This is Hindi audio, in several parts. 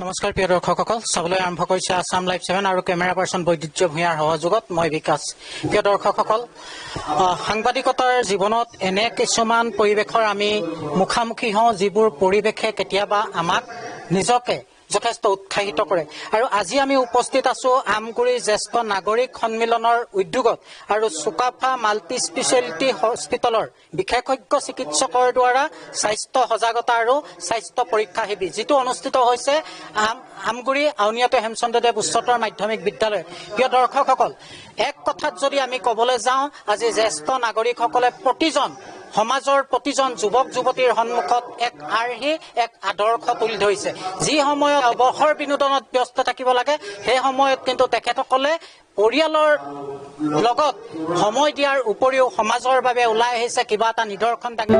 নমস্কাৰ প্ৰিয় দৰ্শকসকল, চাবলৈ আৰম্ভ কৰিছে আছাম লাইভ 7 আৰু কেমেৰা পাৰ্চন বৈদ্যুৎ ভূঞাৰ সহযোগত মই বিকাশ। প্ৰিয় দৰ্শকসকল, সাংবাদিকতাৰ জীৱনত এনে কিছুমান পৰিৱেশৰ আমি মুখামুখি হওঁ যিবোৰ পৰিৱেশে কেতিয়াবা আমাক নিজকে যথেষ্ট উৎসাহিত কৰে। আৰু আজি আমি উপস্থিত আছো আমগুৰি জ্যেষ্ঠ নাগৰিক সন্মিলনৰ উদ্যোগত আৰু চুকাফা মাল্টি স্পেচিয়েলিটি হস্পিটেলৰ বিশেষজ্ঞ চিকিৎসকৰ দ্বাৰা স্বাস্থ্য সজাগতা আৰু স্বাস্থ্য পৰীক্ষা শিবিৰ যিটো অনুষ্ঠিত হৈছে আমগুৰি আউনীআটী হেমচন্দ্ৰদেৱ উচ্চতৰ মাধ্যমিক বিদ্যালয়। প্ৰিয় দৰ্শকসকল, এক কথাত যদি আমি ক'বলৈ যাওঁ, আজি জ্যেষ্ঠ নাগৰিকসকলে সমাজৰ প্ৰতিজন যুৱক যুৱতীৰ সন্মুখত এক আৰ্হি, এক আদৰ্শ তুলি ধৰিছে। যি সময়ত অৱসৰ বিনোদনত ব্যস্ত থাকিব লাগে, সেই সময়ত কিন্তু তেখেতসকলে পৰিয়ালৰ লগত সময় দিয়াৰ উপৰিও সমাজৰ বাবে ওলাই আহিছে কিবা এটা নিদৰ্শন দাঙি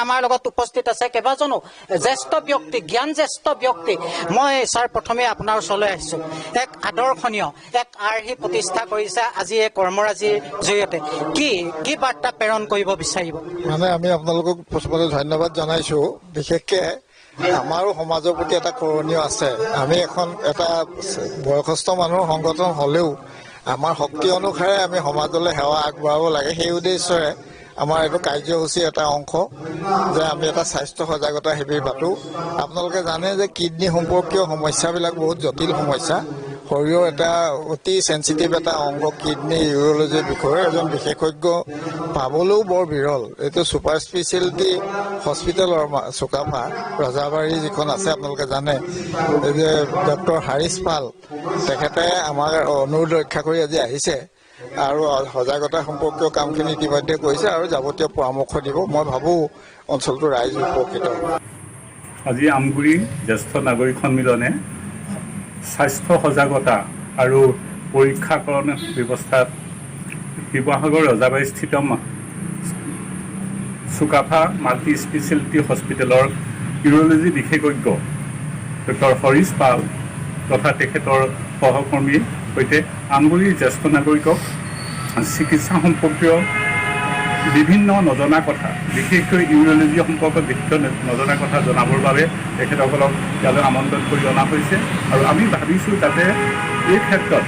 আমাৰ লগত উপস্থিত আছে কেইবাজনো জ্যেষ্ঠ ব্যক্তি, জ্ঞানজ্যেষ্ঠ ব্যক্তি। মই ছাৰ প্ৰথমে আপোনাৰ ওচৰলৈ আহিছোঁ। এক আদৰ্শনীয়, এক আৰ্হি প্ৰতিষ্ঠা কৰিছে আজি এই কৰ্মৰাজিৰ জৰিয়তে। কি বাৰ্তা প্ৰেৰণ কৰিব বিচাৰিব? মানে আমি আপোনালোকক প্ৰথমতে ধন্যবাদ জনাইছোঁ। বিশেষকৈ আমাৰো সমাজৰ প্ৰতি এটা কৰণীয় আছে। আমি এটা বয়সস্থ মানুহৰ সংগঠন হ'লেও আমাৰ শক্তি অনুসাৰে আমি সমাজলৈ সেৱা আগবঢ়াব লাগে। সেই উদ্দেশ্যৰে আমাৰ এইটো কাৰ্যসূচীৰ এটা অংশ যে আমি এটা স্বাস্থ্য সজাগতা শিবিৰ পাতোঁ। আপোনালোকে জানে যে কিডনী সম্পৰ্কীয় সমস্যাবিলাক বহুত জটিল সমস্যা। শৰীৰৰ এটা অতি চেঞ্চিটিভ এটা অংগ কিডনী ইউৰলজিৰ বিষয়ে এজন বিশেষজ্ঞ পাবলৈও বৰ বিৰল। এইটো ছুপাৰ স্পেচিয়েলিটি হস্পিটেলৰ চুকাফা ৰজাবাৰী যিখন আছে আপোনালোকে জানে, এই যে ডক্টৰ হাৰিছ পাল, তেখেতে আমাৰ অনুৰোধ ৰক্ষা কৰি আজি আহিছে আৰু সজাগতা সম্পৰ্কীয় কামখিনি ইতিমধ্যে কৰিছে আৰু যাৱতীয় পৰামৰ্শ দিব। মই ভাবোঁ অঞ্চলটোৰ ৰাইজ উপকৃত। আজি আমগুৰি জ্যেষ্ঠ নাগৰিক সন্মিলনে স্বাস্থ্য সজাগতা আৰু পৰীক্ষাকৰণ ব্যৱস্থাত শিৱসাগৰ ৰজাবাৰীস্থিত চুকাফা মাল্টি স্পেচিয়েলিটি হস্পিটেলৰ ইউৰলজি বিশেষজ্ঞ ডক্টৰ হৰিছ পাল তথা তেখেতৰ সহকৰ্মীৰ সৈতে আমগুৰিৰ জ্যেষ্ঠ নাগৰিকক চিকিৎসা সম্পৰ্কীয় বিভিন্ন নজনা কথা, বিশেষকৈ ইউৰলজি সম্পৰ্কত বিভিন্ন নজনা কথা জনাবৰ বাবে তেখেতসকলক ইয়ালৈ আমন্ত্ৰণ কৰি অনা হৈছে। আৰু আমি ভাবিছোঁ যাতে এই ক্ষেত্ৰত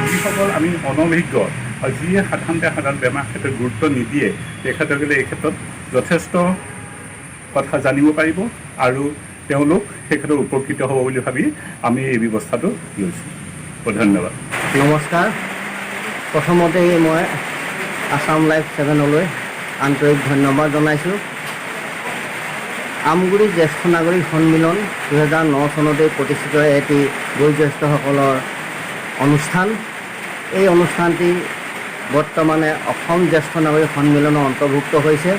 যিসকল আমি অনভিজ্ঞ আৰু যিয়ে সাধাৰণ বেমাৰ ক্ষেত্ৰত গুৰুত্ব নিদিয়ে, তেখেতসকলে এই ক্ষেত্ৰত যথেষ্ট কথা জানিব পাৰিব আৰু তেওঁলোক সেই ক্ষেত্ৰত উপকৃত হ'ব বুলি ভাবি আমি এই ব্যৱস্থাটো লৈছোঁ। ধন্যবাদ। নমস্কাৰ। প্ৰথমতে মই আছাম লাইভ 7লৈ আন্তৰিক ধন্যবাদ জনাইছোঁ। আমগুৰি জ্যেষ্ঠ নাগৰিক সন্মিলন 2009 চনতেই প্ৰতিষ্ঠিত এটি বয়োজ্যেষ্ঠসকলৰ অনুষ্ঠান। এই অনুষ্ঠানটি বৰ্তমানে অসম জ্যেষ্ঠ নাগৰিক সন্মিলনৰ অন্তৰ্ভুক্ত হৈছে।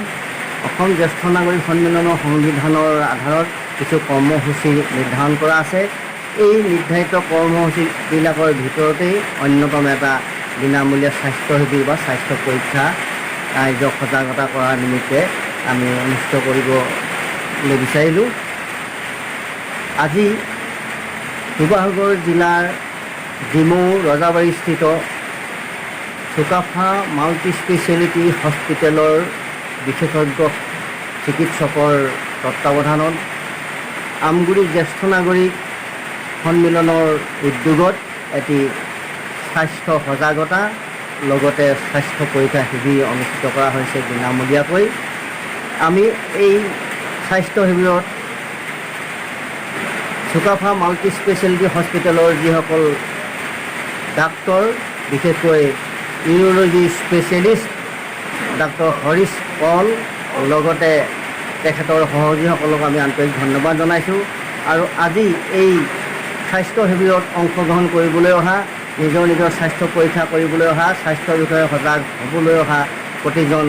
অসম জ্যেষ্ঠ নাগৰিক সন্মিলনৰ সংবিধানৰ আধাৰত কিছু কৰ্মসূচী নিৰ্ধাৰণ কৰা আছে। এই নিৰ্ধাৰিত কৰ্মসূচীবিলাকৰ ভিতৰতেই অন্যতম এটা বিনামূলীয়া স্বাস্থ্য শিবিৰ বা স্বাস্থ্য পৰীক্ষা ৰাইজক সজাগতা কৰাৰ নিমিত্তে আমি অনুষ্ঠিত কৰিবলৈ বিচাৰিলোঁ। আজি শিৱসাগৰ জিলাৰ ডিমৌ ৰজাবাৰীস্থিত চুকাফা মাল্টি স্পেচিয়েলিটি হস্পিটেলৰ বিশেষজ্ঞ চিকিৎসকৰ তত্বাৱধানত আমগুৰি জ্যেষ্ঠ নাগৰিক সন্মিলনৰ উদ্যোগত এটি স্বাস্থ্য সজাগতা লগতে স্বাস্থ্য পৰীক্ষা শিবিৰ অনুষ্ঠিত কৰা হৈছে বিনামূলীয়াকৈ। আমি এই স্বাস্থ্য শিবিৰত চুকাফা মাল্টি স্পেচিয়েলিটি হস্পিটেলৰ যিসকল ডাক্তৰ, বিশেষকৈ ইউৰলজি স্পেচিয়েলিষ্ট ডাক্তৰ হৰিশ পল লগতে তেখেতৰ সহযোগীসকলক আমি আন্তৰিক ধন্যবাদ জনাইছোঁ। আৰু আজি এই স্বাস্থ্য শিবিৰত অংশগ্ৰহণ কৰিবলৈ অহা, নিজৰ স্বাস্থ্য পৰীক্ষা কৰিবলৈ অহা, স্বাস্থ্যৰ বিষয়ে সজাগ হ'বলৈ অহা প্ৰতিজন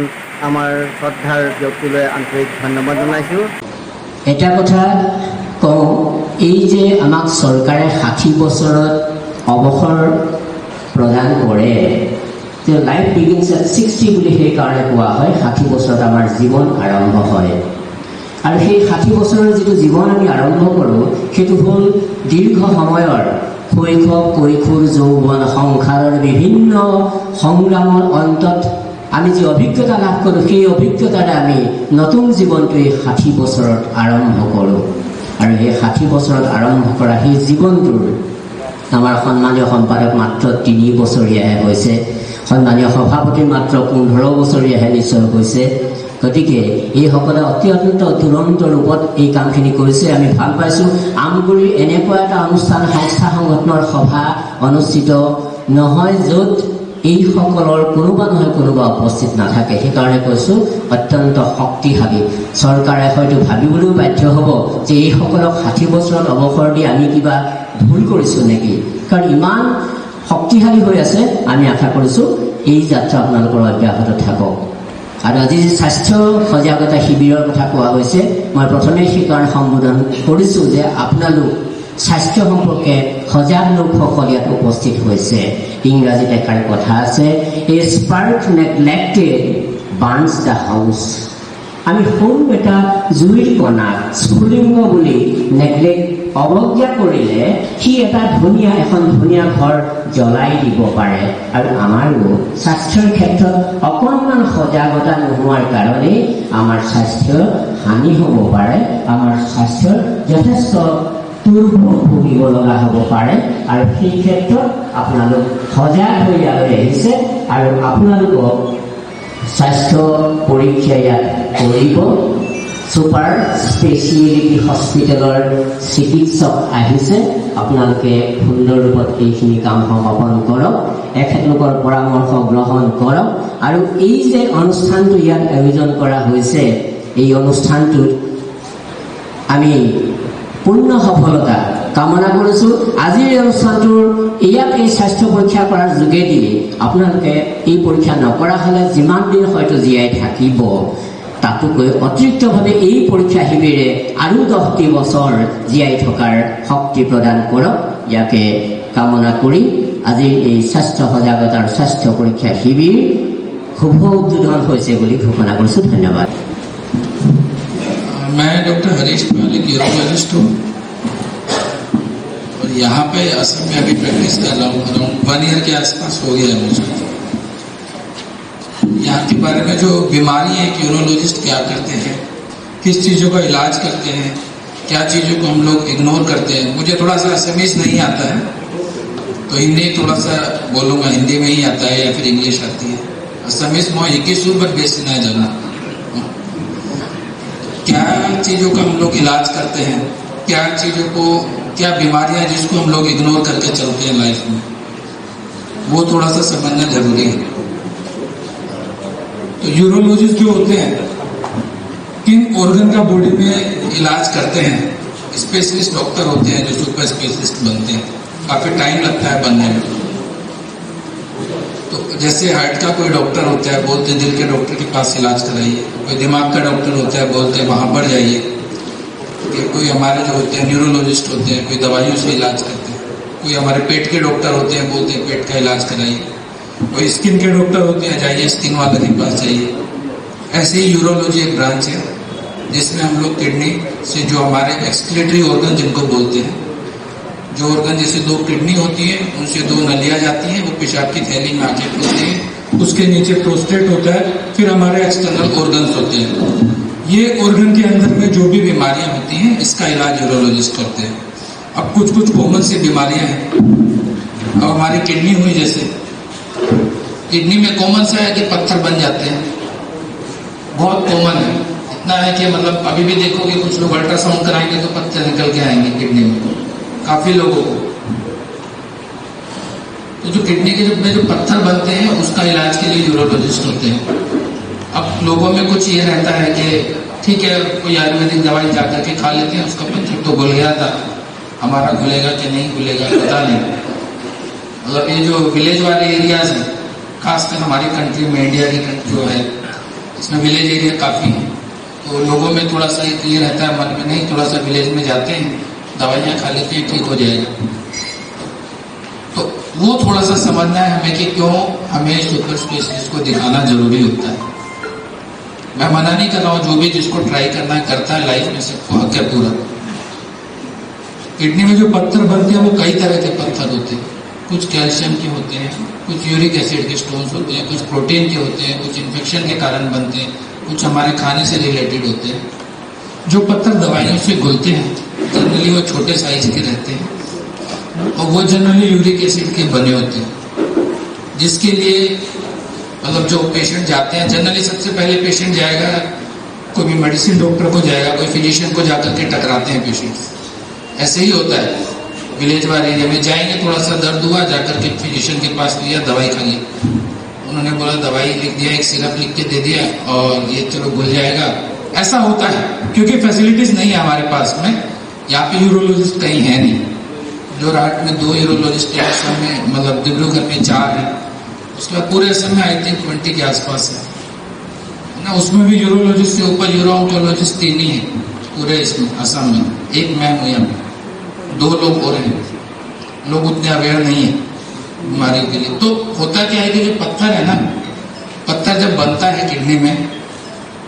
আমাৰ শ্ৰদ্ধাৰ ব্যক্তিলৈ আন্তৰিক ধন্যবাদ জনাইছোঁ। এটা কথা কওঁ, এই যে আমাক চৰকাৰে 60 বছৰত অৱসৰ প্ৰদান কৰে, যে লাইফ বিগিনছ এট 60 বুলি সেইকাৰণে কোৱা হয়। 60 বছৰত আমাৰ জীৱন আৰম্ভ হয়। আৰু সেই 60 বছৰৰ যিটো জীৱন আমি আৰম্ভ কৰোঁ, সেইটো হ'ল দীৰ্ঘ সময়ৰ শৈশৱ, কৈশোৰ, যৌৱন, সংসাৰৰ বিভিন্ন সংগ্ৰামৰ অন্তত আমি যি অভিজ্ঞতা লাভ কৰোঁ, সেই অভিজ্ঞতাৰে আমি নতুন জীৱনটো এই 60 বছৰত আৰম্ভ কৰোঁ। আৰু সেই 60 বছৰত আৰম্ভ কৰা সেই জীৱনটোৰ আমাৰ সন্মানীয় সম্পাদক মাত্ৰ 3 বছৰীয়াহে হৈছে, সন্মানীয় সভাপতি মাত্ৰ 15 বছৰীয়াহে নিশ্চয় হৈছে। গতিকে এইসকলে অত্যন্ত তুৰন্ত ৰূপত এই কামখিনি কৰিছে, আমি ভাল পাইছোঁ। আমগুৰিৰ এনেকুৱা এটা অনুষ্ঠান, সংস্থা সংগঠনৰ সভা অনুষ্ঠিত নহয় য'ত এইসকলৰ কোনোবা নহয় কোনোবা উপস্থিত নাথাকে। সেইকাৰণে কৈছোঁ অত্যন্ত শক্তিশালী। চৰকাৰে হয়তো ভাবিবলৈও বাধ্য হ'ব যে এইসকলক 60 বছৰত অৱসৰ দি আমি কিবা ভুল কৰিছোঁ নেকি, কাৰণ ইমান শক্তিশালী হৈ আছে। আমি আশা কৰিছোঁ এই যাত্ৰা আপোনালোকৰ অব্যাহত থাকক। আৰু আজি যি স্বাস্থ্য সজাগতা শিবিৰৰ কথা কোৱা হৈছে, মই প্ৰথমে সেইকাৰণে সম্বোধন কৰিছোঁ যে আপোনালোক স্বাস্থ্য সম্পৰ্কে সজাগ লোকসকল ইয়াত উপস্থিত হৈছে। ইংৰাজীত এষাৰ কথা আছে, a spark neglected burns the house. আমি সৰু এটা জুইৰ কণাক স্ফুলিংগ বুলি নেগলেক্ট অৱজ্ঞা কৰিলে সি এখন ধুনীয়া ঘৰ জ্বলাই দিব পাৰে। আৰু আমাৰো স্বাস্থ্যৰ ক্ষেত্ৰত অকণমান সজাগতা নোহোৱাৰ কাৰণেই আমাৰ স্বাস্থ্য হানি হ'ব পাৰে, আমাৰ স্বাস্থ্যৰ যথেষ্ট দুৰ্ভোগ ভুগিব লগা হ'ব পাৰে। আৰু সেই ক্ষেত্ৰত আপোনালোক সজাগ হৈ ইয়ালৈ আহিছে আৰু আপোনালোকক স্বাস্থ্য পৰীক্ষা ইয়াত কৰিব। ছুপাৰ স্পেচিয়েলিটি হস্পিটেলৰ চিকিৎসক আহিছে, আপোনালোকে সুন্দৰ ৰূপত এইখিনি কাম সমাপন কৰক, এখেতলোকৰ পৰামৰ্শ গ্ৰহণ কৰক। আৰু এই যে অনুষ্ঠানটো ইয়াত আয়োজন কৰা হৈছে, এই অনুষ্ঠানটোত আমি পূৰ্ণ সফলতা কামনা কৰিছোঁ। আজিৰ এই অনুষ্ঠানটোৰ ইয়াত এই স্বাস্থ্য পৰীক্ষা কৰাৰ যোগেদি আপোনালোকে এই পৰীক্ষা নকৰা হ'লে যিমান দিন হয়তো জীয়াই থাকিব, তাতোকৈ অতিৰিক্তভাৱে এই পৰীক্ষা শিবিৰে আৰু 10টি বছৰ জীয়াই থকাৰ শক্তি প্ৰদান কৰক, ইয়াকে কামনা কৰি আজিৰ এই স্বাস্থ্য সজাগতাৰ স্বাস্থ্য পৰীক্ষা শিবিৰ শুভ উদ্বোধন হৈছে বুলি ঘোষণা কৰিছোঁ। ধন্যবাদ। मैं डॉक्टर हरीश पाल, एक यूरोलॉजिस्ट हूँ और यहाँ पे असम में अभी प्रैक्टिस कर रहा हूँ। अराउंड 1 ईयर के आसपास हो गया है मुझे। यहाँ के बारे में जो बीमारी है, यूरोलॉजिस्ट क्या करते हैं, किस चीज़ों का इलाज करते हैं, क्या चीज़ों को हम लोग इग्नोर करते हैं। मुझे थोड़ा सा असमीज नहीं आता है, तो हिंदी थोड़ा सा बोलूँगा, हिंदी में ही आता है या फिर इंग्लिश आती है। असमीज मोह एक ही सूर पर बेस ना जाना। क्या चीज़ों का हम लोग इलाज करते हैं, क्या चीज़ों को, क्या बीमारियां जिसको हम लोग इग्नोर करके चलते हैं लाइफ में, वो थोड़ा सा समझना जरूरी है। तो यूरोलॉजिस्ट जो होते हैं, किन ऑर्गन का बॉडी में इलाज करते हैं, स्पेशलिस्ट डॉक्टर होते हैं जो सुपर स्पेशलिस्ट बनते हैं, काफ़ी टाइम लगता है बनने में। तो जैसे हार्ट का कोई डॉक्टर होता है, बोलते हैं दिल के डॉक्टर के पास इलाज कराइए, कोई दिमाग का डॉक्टर होता है, बोलते हैं वहाँ पर जाइए। कोई हमारे जो होते हैं न्यूरोलॉजिस्ट होते हैं, कोई दवाइयों से इलाज करते हैं। कोई हमारे पेट के डॉक्टर होते हैं, बोलते हैं पेट का इलाज कराइए। कोई स्किन के डॉक्टर होते हैं, जाइए स्किन वाले के पास जाइए। ऐसे ही यूरोलॉजी एक ब्रांच है जिसमें हम लोग किडनी से जो हमारे एक्सक्रीटरी ऑर्गन जिनको बोलते हैं, जो ऑर्गन जैसे 2 किडनी होती है, उनसे 2 नलियाँ जाती हैं, वो पेशाब की थैली में आके खुलती है, उसके नीचे प्रोस्टेट होता है, फिर हमारे एक्सटर्नल ऑर्गन्स होते हैं। ये ऑर्गन के अंदर में जो भी बीमारियां होती हैं, इसका इलाज यूरोलॉजिस्ट करते हैं। अब कुछ कॉमन सी बीमारियां हैं। अब हमारी किडनी हुई, जैसे किडनी में कॉमन सा है कि पत्थर बन जाते हैं, बहुत कॉमन है। इतना है कि मतलब अभी भी देखोगे कुछ लोग अल्ट्रासाउंड कराएंगे तो पत्थर निकल के आएंगे किडनी में, काफी लोगों को। तो जो किडनी के में जो पत्थर बनते हैं, उसका इलाज के लिए यूरोलॉजिस्ट होते हैं। लोगों में कुछ ये रहता है कि ठीक है कोई आयुर्वेदिक दवाई जा करके खा लेते हैं, उसका पत्थर तो घुल गया था, हमारा घुलेगा कि नहीं घुलेगा पता नहीं। मतलब ये जो विलेज वाले एरियाज हैं, खासकर हमारी कंट्री में, इंडिया की कंट्री जो है इसमें विलेज एरिया काफ़ी है, तो लोगों में थोड़ा सा ये रहता है मन में, नहीं थोड़ा सा विलेज में जाते हैं, दवाइयाँ खा लेते हैं, ठीक हो जाएगा। तो वो थोड़ा सा समझना है हमें कि क्यों हमें सुपर स्पेशलिस्ट को दिखाना जरूरी होता है। मैं मना नहीं कर रहा हूँ, जो भी जिसको ट्राई करना है करता है, लाइफ में सबको हक है पूरा। किडनी में जो पत्थर बनते हैं वो कई तरह के पत्थर होते हैं, कुछ कैल्शियम के होते हैं, कुछ यूरिक एसिड के स्टोन्स होते हैं, कुछ प्रोटीन के होते हैं, कुछ इन्फेक्शन के कारण बनते हैं, कुछ हमारे खाने से रिलेटेड होते हैं। जो पत्थर दवाइयों से घुलते हैं जनरली वो छोटे साइज के रहते हैं और वो जनरली यूरिक एसिड के बने होते हैं, जिसके लिए मतलब जो पेशेंट जाते हैं जनरली सबसे पहले पेशेंट जाएगा, कोई भी मेडिसिन डॉक्टर को जाएगा, कोई फिजिशियन को जाकर के टकराते हैं पेशेंट्स। ऐसे ही होता है, विलेज वाले एरिया में जाएंगे, थोड़ा सा दर्द हुआ, जाकर के फिजिशियन के पास लिया, दवाई खा ली, उन्होंने बोला दवाई लिख दिया, एक सिरप लिख के दे दिया और ये चलो घुल जाएगा। ऐसा होता है क्योंकि फैसिलिटीज नहीं है हमारे पास में, यहाँ पे यूरोलॉजिस्ट कहीं है नहीं। जो रात में 2 यूरोलॉजिस्ट है, असम में मतलब डिब्रूगढ़ में 4 है, उसके बाद पूरे असम में आई थिंक 20 के आसपास है ना। उसमें भी यूरोलॉजिस्ट से ऊपर यूरोन्टोलॉजिस्ट 3 ही है पूरे इसमें असम में, एक मैं हूँ यहाँ पे, 2 लोग और हैं, लोग उतने अवेयर नहीं है बीमारी के लिए। तो होता क्या है कि जो पत्थर है ना, पत्थर जब बनता है किडनी में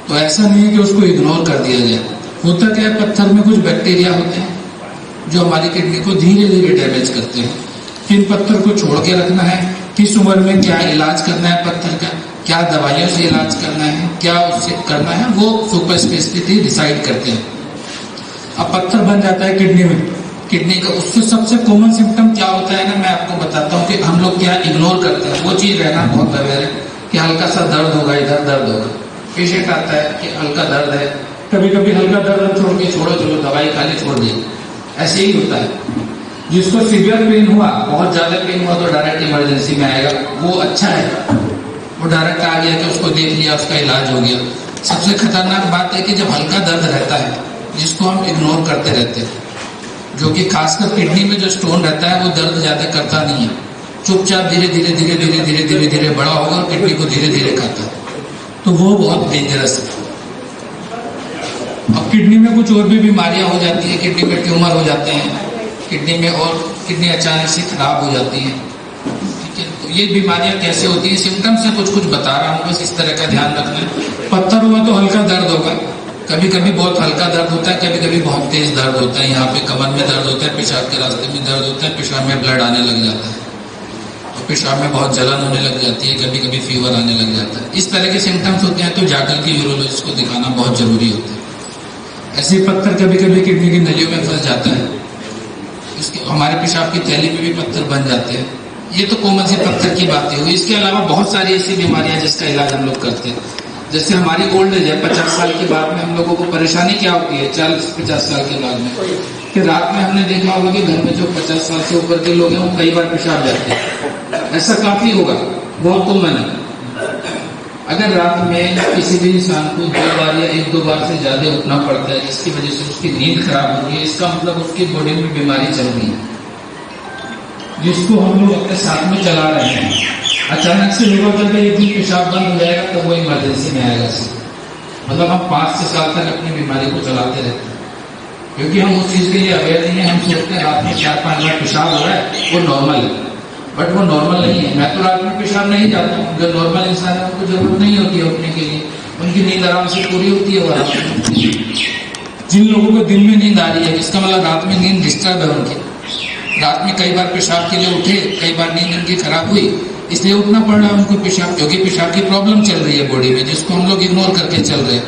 तो ऐसा नहीं है कि उसको इग्नोर कर दिया जाए। होता क्या है, पत्थर में कुछ बैक्टीरिया होते हैं जो हमारी किडनी को धीरे धीरे डैमेज करते हैं। किन पत्थर को छोड़ के रखना है, किस उम्र में क्या इलाज करना है पत्थर का, क्या दवाइयों से इलाज करना है, क्या उससे करना है, वो सुपर स्पेशलिटी डिसाइड करते हैं। अब पत्थर बन जाता है किडनी में, किडनी का उससे सबसे कॉमन सिम्टम क्या होता है ना, मैं आपको बताता हूँ कि हम लोग क्या इग्नोर करते हैं। वो चीज रहना बहुत अवेयर है कि हल्का सा दर्द होगा, इधर दर्द होगा, पेशेंट आता है कि हल्का दर्द है, कभी कभी हल्का दर्द छोड़ के छोड़ो चलो दवाई खा ले छोड़ दिए, ऐसे ही होता है। जिसको सीवियर पेन हुआ, बहुत ज्यादा पेन हुआ तो डायरेक्ट इमरजेंसी में आएगा, वो अच्छा है, वो डायरेक्ट आ गया कि उसको देख लिया, उसका इलाज हो गया। सबसे खतरनाक बात है कि जब हल्का दर्द रहता है जिसको हम इग्नोर करते रहते हैं, जो कि खासकर किडनी में जो स्टोन रहता है वो दर्द ज्यादा करता नहीं है, चुपचाप धीरे धीरे धीरे धीरे धीरे धीरे धीरे बड़ा होगा और किडनी को धीरे धीरे खाता है, तो वो बहुत डेंजरस है। अब किडनी में कुछ और भी बीमारियां हो जाती है, किडनी में ट्यूमर हो जाते हैं, किडनी में और किडनी अचानक से खराब हो जाती है। ठीक है, तो ये बीमारियां कैसे होती है, सिम्टम्स से कुछ कुछ बता रहा हूँ, बस इस तरह का ध्यान रखना है। पत्थर हुआ तो हल्का दर्द होगा, कभी कभी बहुत हल्का दर्द होता है, कभी कभी बहुत तेज दर्द होता है, यहाँ पे कमर में दर्द होता है, पेशाब के रास्ते में दर्द होता है, पेशाब में ब्लड आने लग जाता है, और पेशाब में बहुत जलन होने लग जाती है, कभी कभी फीवर आने लग जाता है। इस तरह के सिम्टम्स होते हैं तो जाकर के यूरोलॉजिस्ट को दिखाना बहुत जरूरी होता है। ऐसे पत्थर कभी कभी किडनी की नलियों में फंस जाता है, इसके हमारे पेशाब की थैली में भी पत्थर बन जाते हैं। ये तो कॉमन से पत्थर की बातें हुई। इसके अलावा बहुत सारी ऐसी बीमारियां जिसका इलाज हम लोग करते हैं। जैसे हमारी ओल्ड एज है, 50 साल के बाद में हम लोगों को परेशानी क्या होती है 40-50 साल के बाद में, कि रात में हमने देखा होगा कि घर में जो 50 साल से ऊपर के लोग हैं वो कई बार पेशाब जाते हैं, ऐसा काफी होगा, बहुत कॉमन है। अगर रात में किसी भी इंसान को 2 बार या 1-2 बार से ज्यादा उठना पड़ता है जिसकी वजह से उसकी नींद खराब हो रही है, इसका मतलब उसकी बॉडी में बीमारी चल रही है, जिसको हम लोग अपने साथ में चला रहे हैं। अचानक से लोगों का एक दिन पेशाब बंद हो जाएगा तो वो इमरजेंसी में आएगा। मतलब हम 5 से 7 साल तक अपनी बीमारी को चलाते रहते हैं, क्योंकि हम उस चीज के लिए अवेयर नहीं है। हम सोचते हैं रात में 4-5 बार पेशाब हो रहा है वो नॉर्मल है, बट वो नॉर्मल नहीं है। मैं तो रात में पेशाब नहीं जाता हूँ, जो नॉर्मल इंसान है उनको जरूरत नहीं होती है उठने के लिए, उनकी नींद आराम से पूरी होती है। और जिन लोगों को दिन में नींद आ रही है, इसका मतलब रात में नींद डिस्टर्ब है उनकी, रात में कई बार पेशाब के लिए उठे, कई बार नींद उनकी खराब हुई, इसलिए उठना पड़ रहा है उनको पेशाब, क्योंकि पेशाब की प्रॉब्लम चल रही है बॉडी में, जिसको हम लोग इग्नोर करके चल रहे हैं।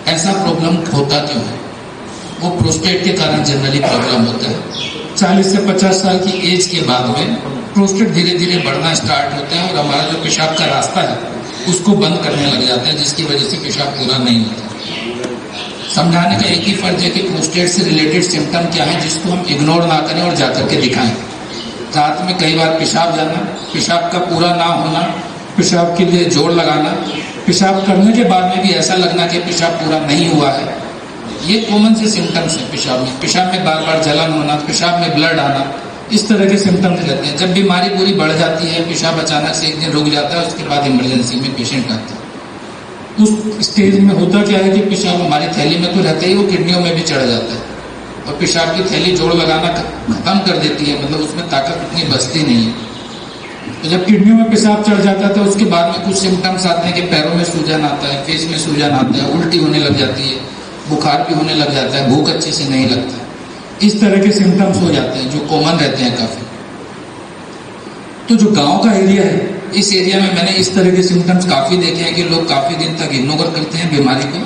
ऐसा प्रॉब्लम होता क्यों है? वो प्रोस्टेट के कारण जनरली प्रॉब्लम होता है। 40 से 50 साल की एज के बाद में प्रोस्टेट धीरे धीरे बढ़ना स्टार्ट होता है और हमारा जो पेशाब का रास्ता है उसको बंद करने लग जाता है, जिसकी वजह से पेशाब पूरा नहीं होता। समझाने का एक ही फर्ज है कि प्रोस्टेट से रिलेटेड सिम्टम क्या है जिसको हम इग्नोर ना करें और जाकर के दिखाएं। रात में कई बार पेशाब जाना, पेशाब का पूरा ना होना, पेशाब के लिए जोड़ लगाना, पेशाब करने के बाद में भी ऐसा लगना कि पेशाब पूरा नहीं हुआ है, ये कॉमन से सिम्टम्स हैं पेशाब में बार बार जलन होना, पेशाब में ब्लड आना, इस तरह के सिम्टम्स रहते हैं। जब बीमारी पूरी बढ़ जाती है, पेशाब अचानक से एक दिन रुक जाता है, उसके बाद इमरजेंसी में पेशेंट आता है। उस स्टेज में होता क्या है कि पेशाब हमारी थैली में तो रहता ही, वो किडनियों में भी चढ़ जाता है और पेशाब की थैली जोड़ लगाना खत्म कर देती है, मतलब उसमें ताकत उतनी बचती नहीं है। तो जब किडनियों में पेशाब चढ़ जाता है तो उसके बाद में कुछ सिम्टम्स आते हैं कि पैरों में सूजन आता है, फेस में सूजन आता है, उल्टी होने लग जाती है, बुखार भी होने लग जाता है, भूख अच्छे से नहीं लगता। इस तरह के सिम्टम्स हो जाते हैं जो कॉमन रहते हैं काफी। तो जो गांव का एरिया है, इस एरिया में मैंने इस तरह के सिम्टम्स काफी देखे हैं कि लोग काफी दिन तक इग्नोर करते हैं बीमारी को,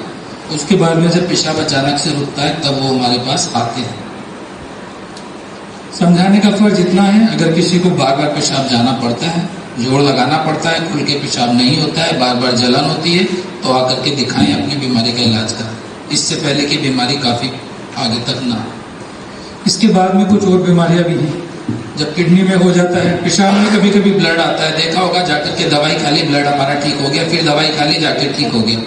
उसके बाद में जब पेशाब अचानक से रुकता है तब वो हमारे पास आते हैं। समझाने का फर्ज इतना है, अगर किसी को बार बार पेशाब जाना पड़ता है, जोड़ लगाना पड़ता है, खुल के पेशाब नहीं होता है, बार बार जलन होती है, तो आकर के दिखाएं, अपनी बीमारी का इलाज कराएं, इससे पहले कि बीमारी काफी आगे तक ना हो। इसके बाद में कुछ और बीमारियां भी हैं। जब किडनी में हो जाता है, पेशाब में कभी कभी ब्लड आता है, देखा होगा जाकर के दवाई खा ली, ब्लड हमारा ठीक हो गया, फिर दवाई खा ली, जाकर ठीक हो गया।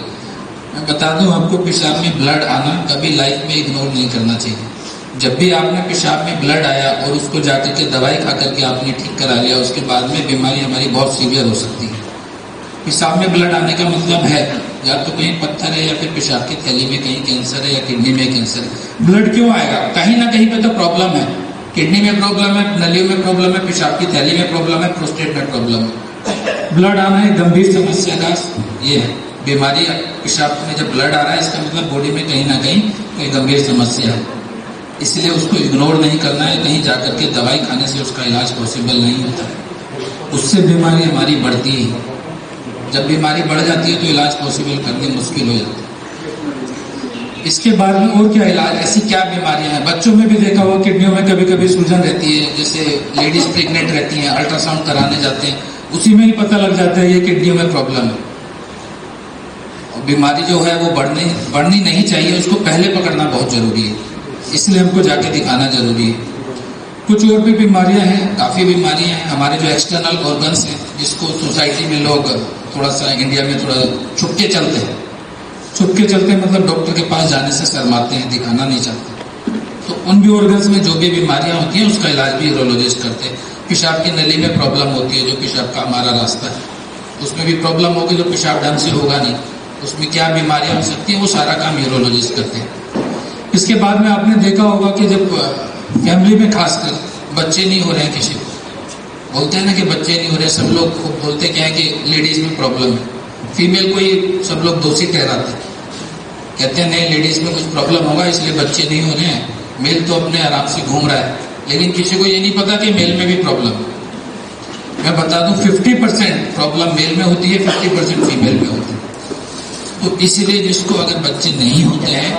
मैं बता दूं आपको, पेशाब में ब्लड आना कभी लाइफ में इग्नोर नहीं करना चाहिए। जब भी आपने पेशाब में ब्लड आया और उसको जाकर के दवाई खा करके आपने ठीक करा लिया, उसके बाद में बीमारी हमारी बहुत सीवियर हो सकती है। पेशाब में ब्लड आने का मतलब है या तो कहीं पत्थर है, या फिर पेशाब की थैली में कहीं कैंसर है, या किडनी में कैंसर है। ब्लड क्यों आएगा? कहीं ना कहीं पे तो प्रॉब्लम है, किडनी में प्रॉब्लम है, नलियों में प्रॉब्लम है, पेशाब की थैली में प्रॉब्लम है, प्रोस्टेट में प्रॉब्लम है। ब्लड आना एक गंभीर समस्या का ये है बीमारी। पेशाब में जब ब्लड आ रहा है, इसका मतलब बॉडी में कहीं ना कहीं कोई गंभीर समस्या है, इसलिए उसको इग्नोर नहीं करना है। कहीं जाकर के दवाई खाने से उसका इलाज पॉसिबल नहीं होता है, उससे बीमारी हमारी बढ़ती है। जब बीमारी बढ़ जाती है तो इलाज पॉसिबल करनी मुश्किल हो जाती है। इसके बाद में और क्या इलाज, ऐसी क्या बीमारियां हैं? बच्चों में भी देखा हुआ, किडनियों में कभी कभी सूजन रहती है, जैसे लेडीज प्रेग्नेंट रहती हैं, अल्ट्रासाउंड कराने जाते हैं, उसी में ही पता लग जाता है ये किडनियों में प्रॉब्लम है। और बीमारी जो है वो बढ़नी नहीं चाहिए, उसको पहले पकड़ना बहुत जरूरी है, इसलिए हमको जाके दिखाना जरूरी है। कुछ और भी बीमारियां हैं, काफी बीमारियां हैं। हमारे जो एक्सटर्नल ऑर्गन्स हैं, जिसको सोसाइटी में लोग थोड़ा सा, इंडिया में थोड़ा छुप के चलते हैं, मतलब डॉक्टर के पास जाने से शर्माते हैं, दिखाना नहीं चाहते। तो उन भी ऑर्गन्स में जो भी बीमारियां होती हैं उसका इलाज भी यूरोलॉजिस्ट करते हैं। पेशाब की नली में प्रॉब्लम होती है, जो पेशाब का हमारा रास्ता है, उसमें भी प्रॉब्लम होगी, तो पेशाब ढंग से होगा नहीं, उसमें क्या बीमारियां हो सकती है, वो सारा काम यूरोलॉजिस्ट करते हैं। इसके बाद में आपने देखा होगा कि जब फैमिली में खासकर बच्चे नहीं हो रहे हैं, किसी को बोलते हैं ना कि बच्चे नहीं हो रहे, सब लोग खूब बोलते क्या है कि लेडीज में प्रॉब्लम है, फीमेल को ही सब लोग दोषी ठहराते हैं, कहते हैं नहीं लेडीज में कुछ प्रॉब्लम होगा इसलिए बच्चे नहीं हो रहे हैं, मेल तो अपने आराम से घूम रहा है। लेकिन किसी को ये नहीं पता कि मेल में भी प्रॉब्लम है। मैं बता दूं 50% प्रॉब्लम मेल में होती है, 50% फीमेल में होती है। तो इसीलिए जिसको अगर बच्चे नहीं होते हैं,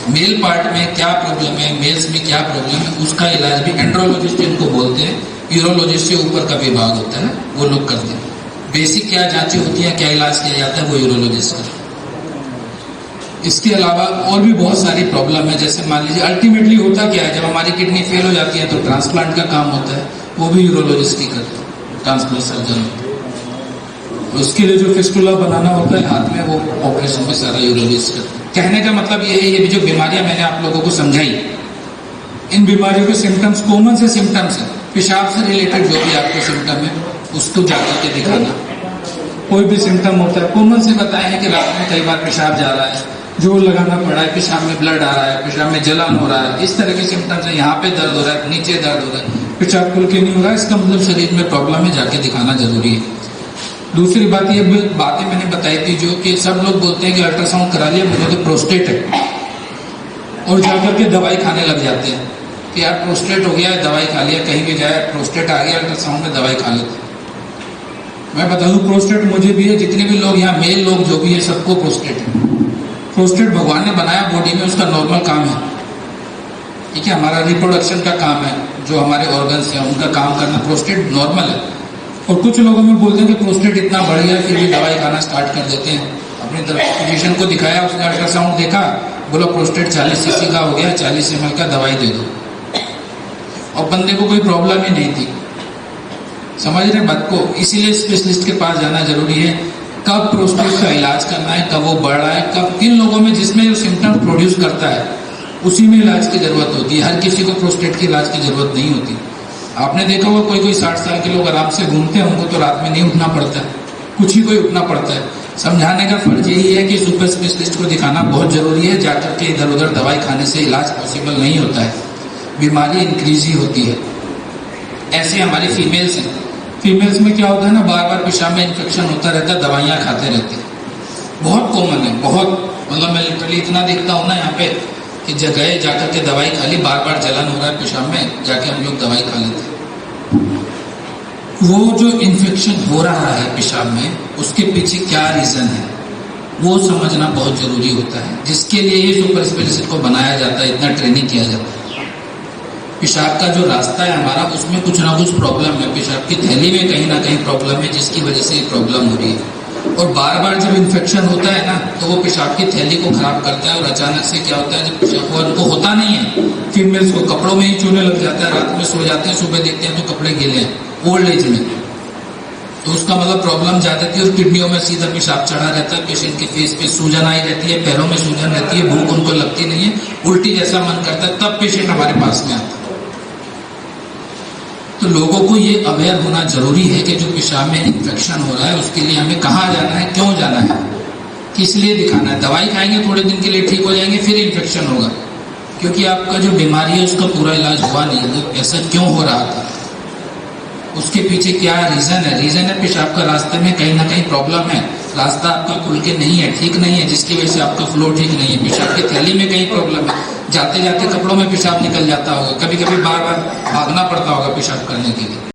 मेल पार्ट में क्या प्रॉब्लम है, मेल्स में क्या प्रॉब्लम है, उसका इलाज भी एंड्रोलॉजिस्ट इनको बोलते हैं, यूरोलॉजिस्ट से ऊपर का विभाग होता है, वो लोग करते हैं। बेसिक क्या जांचें होती हैं, क्या इलाज किया जाता है, वो यूरोलॉजिस्ट करते हैं। इसके अलावा और भी बहुत सारी प्रॉब्लम है, जैसे मान लीजिए अल्टीमेटली होता क्या है, जब हमारी किडनी फेल हो जाती है तो ट्रांसप्लांट का काम होता है, वो भी यूरोलॉजिस्ट ही करते हैं, ट्रांसप्लांट सर्जन। उसके लिए जो फिस्टुला बनाना होता है हाथ में, वो ऑपरेशन में सारा यूरोलॉजिस्ट करते हैं। कहने का मतलब ये है, ये भी जो बीमारियां मैंने आप लोगों को समझाई, इन बीमारियों के सिम्टम्स कॉमन से सिम्टम्स है, पेशाब से रिलेटेड जो भी आपको सिम्टम है उसको जाकर के दिखाना। कोई भी सिम्टम होता है, कॉमन से बताए हैं कि रात में कई बार पेशाब जा रहा है, जोर लगाना पड़ा है, पेशाब में ब्लड आ रहा है, पेशाब में जलन हो रहा है, इस तरह के सिम्टम्स है। यहाँ पे दर्द हो रहा है, नीचे दर्द हो रहा है, पेशाब खुल के नहीं हो रहा है, इसका मतलब शरीर में प्रॉब्लम है, जाके दिखाना जरूरी है। दूसरी बात, ये बातें मैंने बताई थी जो कि सब लोग बोलते हैं कि अल्ट्रासाउंड करा लिया, मुझे तो प्रोस्टेट है, और जाकर के दवाई खाने लग जाते हैं कि यार प्रोस्टेट हो गया है, दवाई खा लिया, कहीं भी जाए प्रोस्टेट आ गया, अल्ट्रासाउंड में दवाई खा लेते। मैं बता दूं प्रोस्टेट मुझे भी है, जितने भी लोग यहाँ मेल लोग जो भी है सबको प्रोस्टेट है। प्रोस्टेट भगवान ने बनाया बॉडी में, उसका नॉर्मल काम है, ठीक है, हमारा रिप्रोडक्शन का काम है, जो हमारे ऑर्गन्स हैं उनका काम करना, प्रोस्टेट नॉर्मल है। और कुछ लोगों में बोलते हैं कि प्रोस्टेट इतना बढ़ गया, फिर भी दवाई खाना स्टार्ट कर देते हैं। अपने फिजिशियन को दिखाया, उसने अल्ट्रासाउंड देखा, बोला प्रोस्टेट 40 cc का हो गया, 40 ml का दवाई दे दो, और बंदे को कोई प्रॉब्लम ही नहीं थी। समझ रहे बात को? इसीलिए स्पेशलिस्ट के पास जाना जरूरी है। कब प्रोस्टेट का इलाज करना है, कब वो बढ़ रहा है, कब किन लोगों में जिसमें जो सिम्टम प्रोड्यूस करता है उसी में इलाज की जरूरत होती है। हर किसी को प्रोस्टेट की इलाज की जरूरत नहीं होती। आपने देखा होगा कोई कोई 60 साल के लोग आराम से घूमते हैं, उनको तो रात में नहीं उठना पड़ता है, कुछ ही कोई उठना पड़ता है। समझाने का फर्ज यही है कि सुपर स्पेशलिस्ट को दिखाना बहुत जरूरी है। जाकर के इधर उधर दवाई खाने से इलाज पॉसिबल नहीं होता है, बीमारी इंक्रीज ही होती है। ऐसे हमारी फीमेल्स हैं, फीमेल्स में क्या होता है ना, बार बार पेशाब में इन्फेक्शन होता रहता है, दवाइयाँ खाते रहते हैं, बहुत कॉमन है, बहुत। मतलब मैं लिटरली इतना देखता हूँ ना यहाँ पे कि जगह जाकर के दवाई खा ली, बार बार जलन हो रहा है पेशाब में, जाके हम लोग दवाई खा लेते हैं। वो जो इन्फेक्शन हो रहा है पेशाब में, उसके पीछे क्या रीजन है वो समझना बहुत जरूरी होता है, जिसके लिए ये सुपर स्पेशलिस्ट को बनाया जाता है, इतना ट्रेनिंग किया जाता है। पेशाब का जो रास्ता है हमारा, उसमें कुछ ना कुछ प्रॉब्लम है, पेशाब की थैली में कहीं ना कहीं प्रॉब्लम है, जिसकी वजह से ये प्रॉब्लम हो रही है। और बार बार जब इन्फेक्शन होता है ना, तो वो पेशाब की थैली को खराब करता है। और अचानक से क्या होता है, जब पेशाब उनको होता नहीं है, फीमेल्स को कपड़ों में ही चूने लग जाता है, रात में सो जाते हैं, सुबह देखते हैं तो कपड़े गीले हैं, ओल्ड एज में। तो उसका मतलब प्रॉब्लम ज्यादा थी, और किडनियों में सीधा पेशाब चढ़ा रहता है, पेशेंट के फेस पे सूजन आई रहती है, पैरों में सूजन रहती है, भूख उनको लगती नहीं है, उल्टी जैसा मन करता है, तब पेशेंट हमारे पास में आता है। तो लोगों को ये अवेयर होना जरूरी है कि जो पेशाब में इन्फेक्शन हो रहा है उसके लिए हमें कहाँ जाना है, क्यों जाना है, किस लिए दिखाना है। दवाई खाएंगे थोड़े दिन के लिए ठीक हो जाएंगे, फिर इन्फेक्शन होगा, क्योंकि आपका जो बीमारी है उसका पूरा इलाज हुआ नहीं है। ऐसा क्यों हो रहा था, उसके पीछे क्या रीजन है। रीजन है पेशाब का रास्ते में कहीं ना कहीं प्रॉब्लम है, रास्ता आपका खुल के नहीं है, ठीक नहीं है, जिसकी वजह से आपका फ्लो ठीक नहीं है। पेशाब की थैली में कहीं प्रॉब्लम है, जाते जाते कपड़ों में पेशाब निकल जाता होगा, कभी कभी बार बार भागना पड़ता होगा पेशाब करने के लिए।